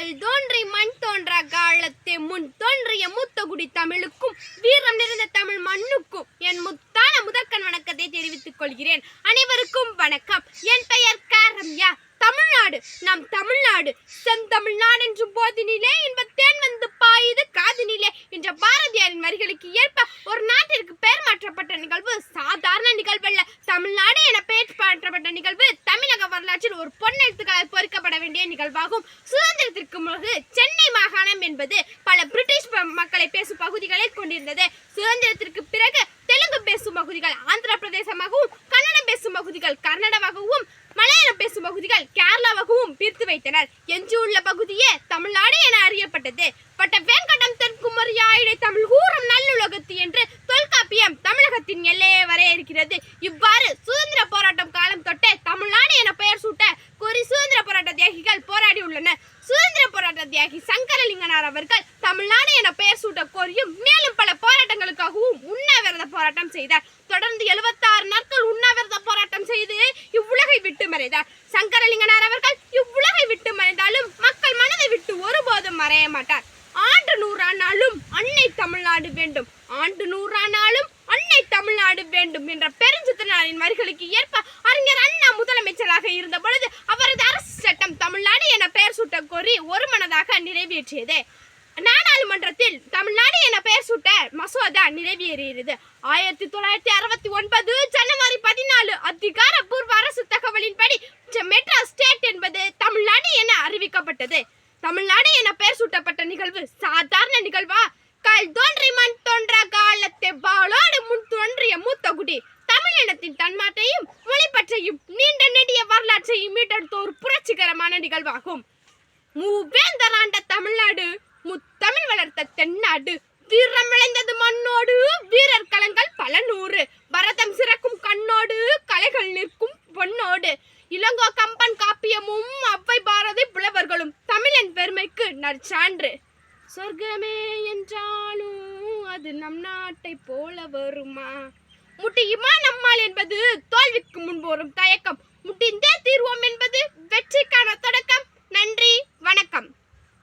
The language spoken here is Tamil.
கல் தோன்றி மண் தோன்றா காலத்தே முன் தோன்றிய மூத்த குடி தமிழுக்கும் வீரம் நிறைந்த தமிழ் மண்ணுக்கும் என் முத்தான முதற்கண் வணக்கத்தை தெரிவித்துக் கொள்கிறேன். அனைவருக்கும் வணக்கம். என் பெயர் ரம்யா. தமிழ்நாடு நம் தமிழ்நாடு செந்தமிழ்நாடு என்றும் போதினிலே இன்பத்தேன் வந்து பாயுது காதினிலே என்ற பாரதியாரின் வரிகளுக்கு ஏற்ப ஒரு நாட்டிற்கு பெயர் மாற்றப்பட்ட நிகழ்வு சாதாரண நிகழ்வல்ல. தமிழ்நாடு என பெயர் மாற்றப்பட்ட நிகழ்வு தமிழக வரலாற்றில் ஒரு பொன்னெழுத்துக்களால் பொறிக்கப்பட வேண்டிய நிகழ்வாகும். சுதந்திரத்திற்கு முன்பு சென்னை மாகாணம் என்பது பல பிரிட்டிஷ் மக்களை பேசும் பகுதிகளை கொண்டிருந்தது. சுதந்திரத்திற்கு பிறகு தெலுங்கு பேசும் பகுதிகள் ஆந்திர பிரதேசமாகவும், கன்னடம் பேசும் பகுதிகள் கர்நாடகாவாகவும், மலையாளம் பேசும் பகுதிகள் கேரளாவாகவும் பிரித்து வைத்தனர். எஞ்சியுள்ள பகுதியே தமிழ்நாடு என அறியப்பட்டது. பட்ட வேங்கடம் தென்குமரியாயிடை தமிழ் கூறும் நல்லுலகத்து என்று தொல்காப்பியம் தமிழகத்தின் எல்லையே வரையறுக்கிறது. இவ்வாறு சுதந்திர போராட்டம் காலம் தொட்டே தமிழ்நாடு என பெயர் சூட்ட கோரி சுதந்திர போராட்ட தியாகிகள் போராடி உள்ளனர். சுதந்திர போராட்ட தியாகி சங்கரலிங்கனார் அவர்கள் தமிழ்நாடு என பெயர் சூட்ட கோரியும் மேலும் பல போராட்டங்களுக்காகவும் உண்ணாவிரத போராட்டம் செய்தார். தொடர்ந்து 76 நாட்கள் உண்ணாவிரத போராட்டம் செய்து இவ்வுலகை விட்டு மறைந்தார். சங்கரலிங்கனார் அவர்கள் இவ்வுலகை விட்டு மறைந்தாலும் மக்கள் மனதை விட்டு ஒருபோதும் மறைய மாட்டார். ஆண்டு 100 ஆனாலும் அன்னை தமிழ்நாடு வேண்டும், ஆண்டு 100 ஆனாலும் அன்னை தமிழ்நாடு வேண்டும் என்ற பெருஞ்சித்திரனாரின் வரிகளுக்கு ஏற்ப அறிஞர் அண்ணா முதலமைச்சராக இருந்த பொழுது அவரது அரசு சட்டம் தமிழ்நாடு என பெயர் சூட்ட கோரி ஒருமனதாக நிறைவேற்றியது. நாடாளுமன்றத்தில் தமிழ்நாடு என பெயர் சூட்ட மசோதா நிறைவேறியது. 1969 ஜனவரி 14 அதிகாரப்பூர்வ அரசு தகவலின்படி மெட்ராஸ் ஸ்டேட் என்பது தமிழ்நாடு என அறிவிக்கப்பட்டது. தமிழ்நாடு என பெயர் சூட்டப்பட்ட நிகழ்வு சாதாரண நிகழ்வா? கல் தோன்றி மண் தோன்றா காலத்தே வாளோடு முன் தோன்றிய மூத்த குடி தமிழினத்தின் தன்மாற்றையும் மொழிப்பற்றையும் நீண்ட நெடிய வரலாற்றையும் மீட்டெடுத்த ஒரு புரட்சிகரமான நிகழ்வாகும். மூவேந்தராண்ட தமிழ்நாடு, முத்தமிழ் வளர்த்த தென்னாடு, வீரம் விளைந்தது மண்ணோடு வீரர் களங்கள் பல நூறு, பரதம் சிறக்கும் கண்ணோடு கலைகள் நிற்கும் பொன்னோடு, இளங்கோ கம்பன் காப்பியமும் அவ்வை பாரதி புலவர்களும் தமிழன் பெருமைக்கு நற்சான்று. சொர்க்கமே என்றாலும் அது நம் நாட்டை போல வருமா? முட்டியுமா நம்மால் என்பது தோல்விக்கு முன்பு வரும் தயக்கம், முட்டிந்தே தீர்வோம் என்பது வெற்றிக்கான தொடக்கம். நன்றி, வணக்கம்.